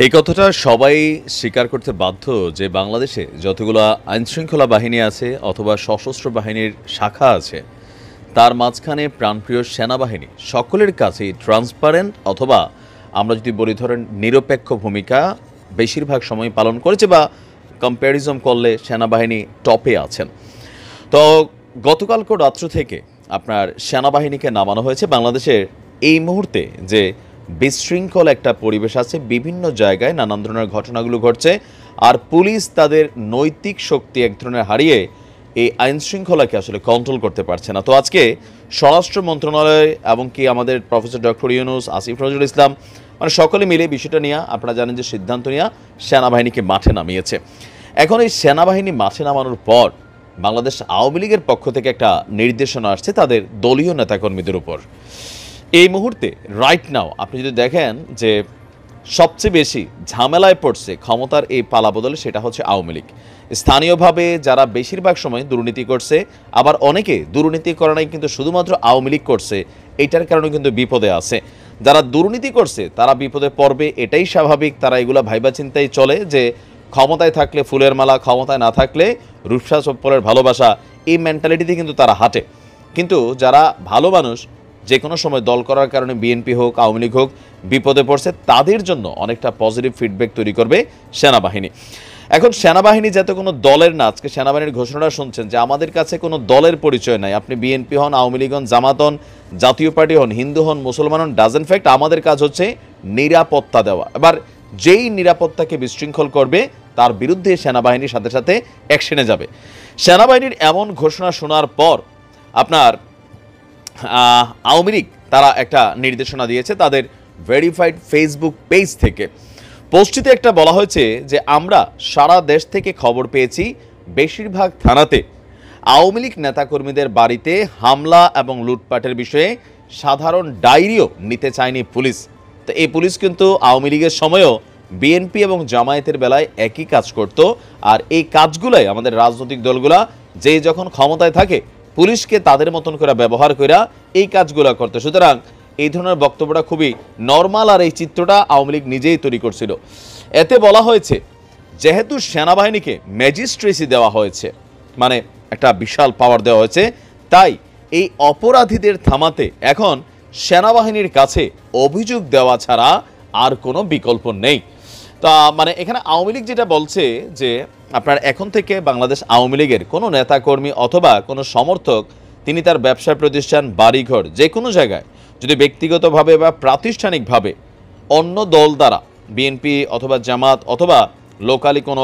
এই কথাটা সবাই স্বীকার করতে বাধ্য যে বাংলাদেশে যতগুলো আইনশৃঙ্খলা বাহিনী আছে অথবা সশস্ত্র বাহিনীর শাখা আছে তার মাঝখানে প্রাণপ্রিয় সেনাবাহিনী সকলের কাছেই ট্রান্সপারেন্ট অথবা আমরা যদি বলি ধরেন নিরপেক্ষ ভূমিকা বেশিরভাগ সময় পালন করেছে বা কম্প্যারিজম করলে সেনাবাহিনী টপে আছেন। তো গতকালকে রাত্র থেকে আপনার সেনাবাহিনীকে নামানো হয়েছে। বাংলাদেশের এই মুহূর্তে যে বিশৃঙ্খল একটা পরিবেশ আছে, বিভিন্ন জায়গায় নানান ধরনের ঘটনাগুলো ঘটছে, আর পুলিশ তাদের নৈতিক শক্তি এক ধরনের হারিয়ে এই আইন শৃঙ্খলাকে আসলে কন্ট্রোল করতে পারছে না। তো আজকে স্বরাষ্ট্র মন্ত্রণালয় এবং কি আমাদের প্রফেসর ডক্টর ইউনূস, আসিফ নজরুল ইসলাম মানে সকলে মিলে বিষয়টা নিয়ে আপনারা জানেন যে সিদ্ধান্ত নিয়ে সেনাবাহিনীকে মাঠে নামিয়েছে। এখন এই সেনাবাহিনী মাঠে নামানোর পর বাংলাদেশ আওয়ামী লীগের পক্ষ থেকে একটা নির্দেশনা আসছে তাদের দলীয় নেতাকর্মীদের উপর। এই মুহূর্তে রাইট নাও আপনি যদি দেখেন যে সবচেয়ে বেশি ঝামেলায় পড়ছে ক্ষমতার এই পালাবদলে, সেটা হচ্ছে আওয়ামী লীগ। স্থানীয়ভাবে যারা বেশিরভাগ সময় দুর্নীতি করছে, আবার অনেকে দুর্নীতি করে নাই কিন্তু শুধুমাত্র আওয়ামী লীগ করছে, এইটার কারণে কিন্তু বিপদে আছে। যারা দুর্নীতি করছে তারা বিপদে পড়বে, এটাই স্বাভাবিক। তারা এগুলা ভাইবা চিন্তাই চলে যে ক্ষমতায় থাকলে ফুলের মালা, ক্ষমতায় না থাকলে রূপসা চপ্পলের ভালোবাসা, এই মেন্টালিটিতে কিন্তু তারা হাঁটে। কিন্তু যারা ভালো মানুষ, যে কোনো সময় দল করার কারণে বিএনপি হোক আওয়ামী লীগ হোক বিপদে পড়ছে, তাদের জন্য অনেকটা পজিটিভ ফিডব্যাক তৈরি করবে সেনাবাহিনী। এখন সেনাবাহিনী যাতে কোনো দলের না, আজকে সেনাবাহিনীর ঘোষণাটা শুনছেন যে আমাদের কাছে কোনো দলের পরিচয় নাই, আপনি বিএনপি হন, আওয়ামী লীগ হন, জামাত হন, জাতীয় পার্টি হন, হিন্দু হন, মুসলমান হন, ডাজেন্ট ফ্যাক্ট, আমাদের কাজ হচ্ছে নিরাপত্তা দেওয়া। এবার যেই নিরাপত্তাকে বিশৃঙ্খল করবে তার বিরুদ্ধে সেনাবাহিনীর সাথে সাথে অ্যাকশনে যাবে। সেনাবাহিনীর এমন ঘোষণা শোনার পর আপনার আওয়ামী লীগ তারা একটা নির্দেশনা দিয়েছে তাদের ভেরিফাইড ফেসবুক পেজ থেকে। পোস্টটিতে একটা বলা হয়েছে যে আমরা সারা দেশ থেকে খবর পেয়েছি বেশিরভাগ থানাতে আওয়ামী লীগ নেতাকর্মীদের বাড়িতে হামলা এবং লুটপাটের বিষয়ে সাধারণ ডায়েরিও নিতে চায়নি পুলিশ। তো এই পুলিশ কিন্তু আওয়ামী লীগের সময়ও বিএনপি এবং জামায়াতের বেলায় একই কাজ করত, আর এই কাজগুলোই আমাদের রাজনৈতিক দলগুলা যে যখন ক্ষমতায় থাকে পুলিশকে তাদের মতন করে ব্যবহার করে এই কাজগুলো করতে। সুতরাং এই ধরনের বক্তব্যটা খুবই নর্মাল, আর এই চিত্রটা আওয়ামী লীগ নিজেই তৈরি করছিল। এতে বলা হয়েছে যেহেতু সেনাবাহিনীকে ম্যাজিস্ট্রেসি দেওয়া হয়েছে, মানে একটা বিশাল পাওয়ার দেওয়া হয়েছে, তাই এই অপরাধীদের থামাতে এখন সেনাবাহিনীর কাছে অভিযোগ দেওয়া ছাড়া আর কোনো বিকল্প নেই। তা মানে এখানে আওয়ামী লীগ যেটা বলছে যে আপনার এখন থেকে বাংলাদেশ আওয়ামী লীগের কোনো নেতাকর্মী অথবা কোনো সমর্থক তিনি তার ব্যবসা প্রতিষ্ঠান, বাড়িঘর যে কোনো জায়গায় যদি ব্যক্তিগতভাবে বা প্রাতিষ্ঠানিকভাবে অন্য দল দ্বারা বিএনপি অথবা জামাত অথবা লোকালি কোনো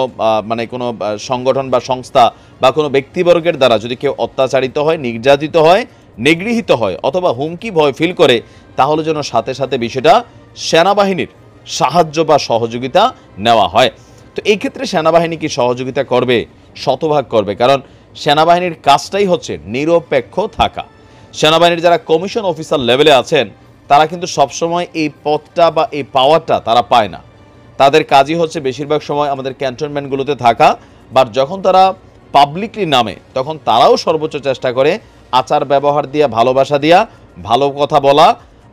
মানে কোনো সংগঠন বা সংস্থা বা কোনো ব্যক্তিবর্গের দ্বারা যদি কেউ অত্যাচারিত হয়, নির্যাতিত হয়, নিগৃহীত হয় অথবা হুমকি ভয় ফিল করে, তাহলে যেন সাথে সাথে বিষয়টা সেনাবাহিনীর সাহায্য বা সহযোগিতা নেওয়া হয়। তো এই ক্ষেত্রে সেনাবাহিনী কি সহযোগিতা করবে? শতভাগ করবে, কারণ সেনাবাহিনীর কাজটাই হচ্ছে নিরপেক্ষ থাকা। সেনাবাহিনীর যারা কমিশন অফিসার লেভেলে আছেন তারা কিন্তু সবসময় এই পদটা বা এই পাওয়ারটা তারা পায় না। তাদের কাজই হচ্ছে বেশিরভাগ সময় আমাদের ক্যান্টনমেন্টগুলোতে থাকা, বাট যখন তারা পাবলিকলি নামে তখন তারাও সর্বোচ্চ চেষ্টা করে আচার ব্যবহার দিয়া, ভালোবাসা দিয়া, ভালো কথা বলা,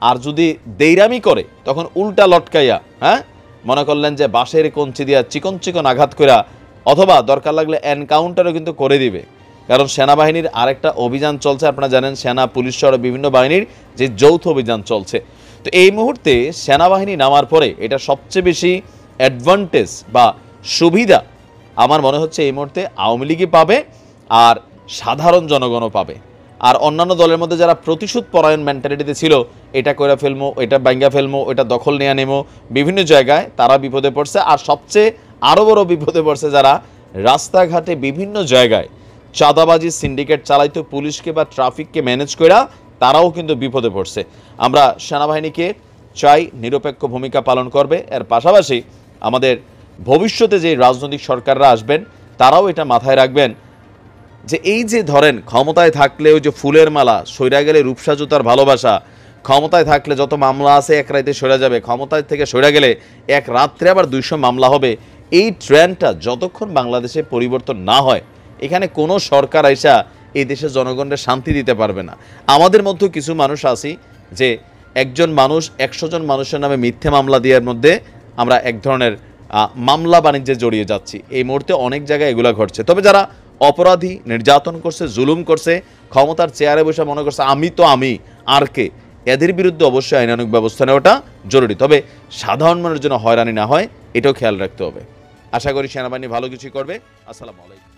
আর যদি দেইরামি করে তখন উল্টা লটকাইয়া মনে করলেন যে বাঁশের কঞ্চি দিয়া চিকন চিকন আঘাত করা, অথবা দরকার লাগলে এনকাউন্টারও কিন্তু করে দিবে। কারণ সেনাবাহিনীর আরেকটা অভিযান চলছে, আপনারা জানেন সেনা পুলিশ সহ বিভিন্ন বাহিনীর যে যৌথ অভিযান চলছে। তো এই মুহূর্তে সেনাবাহিনী নামার পরে এটা সবচেয়ে বেশি অ্যাডভান্টেজ বা সুবিধা আমার মনে হচ্ছে এই মুহূর্তে আওয়ামী লীগই পাবে, আর সাধারণ জনগণও পাবে। আর অন্যান্য দলের মধ্যে যারা প্রতিশোধ পরায়ণ মেন্টালিটিতে ছিল, এটা করে ফেলবো, এটা ভাঙ্গা ফেলবো, এটা দখল নিয়ে নেবো, বিভিন্ন জায়গায় তারা বিপদে পড়ছে। আর সবচেয়ে আরও বড় বিপদে পড়ছে যারা রাস্তাঘাটে বিভিন্ন জায়গায় চাঁদাবাজি সিন্ডিকেট চালাইতো, পুলিশকে বা ট্রাফিককে ম্যানেজ করা, তারাও কিন্তু বিপদে পড়ছে। আমরা সেনাবাহিনীকে চাই নিরপেক্ষ ভূমিকা পালন করবে। এর পাশাপাশি আমাদের ভবিষ্যতে যে রাজনৈতিক সরকাররা আসবেন তারাও এটা মাথায় রাখবেন যে এই যে ধরেন ক্ষমতায় থাকলে ওই যে ফুলের মালা, সইরা গেলে রূপসা জুতার ভালোবাসা, ক্ষমতায় থাকলে যত মামলা আছে এক রাতে সরে যাবে, ক্ষমতায় থেকে সরে গেলে এক রাত্রে আবার 200 মামলা হবে, এই ট্রেন্ডটা যতক্ষণ বাংলাদেশে পরিবর্তন না হয় এখানে কোনো সরকার আইসা এই দেশের জনগণের শান্তি দিতে পারবে না। আমাদের মধ্যে কিছু মানুষ আছি যে একজন মানুষ 100 জন মানুষের নামে মিথ্যে মামলা দেওয়ার মধ্যে আমরা এক ধরনের মামলা বাণিজ্যে জড়িয়ে যাচ্ছি। এই মুহূর্তে অনেক জায়গায় এগুলো ঘটছে। তবে যারা অপরাধী, নির্যাতন করছে, জুলুম করছে, ক্ষমতার চেয়ারে বসে মনে করছে আমি আর কে, এদের বিরুদ্ধে অবশ্যই আইনানুগ ব্যবস্থা নেওয়াটা জরুরি। তবে সাধারণ মানুষের জন্য হয়রানি না হয় এটাও খেয়াল রাখতে হবে। আশা করি সেনাবাহিনী ভালো কিছুই করবে। আসসালামু আলাইকুম।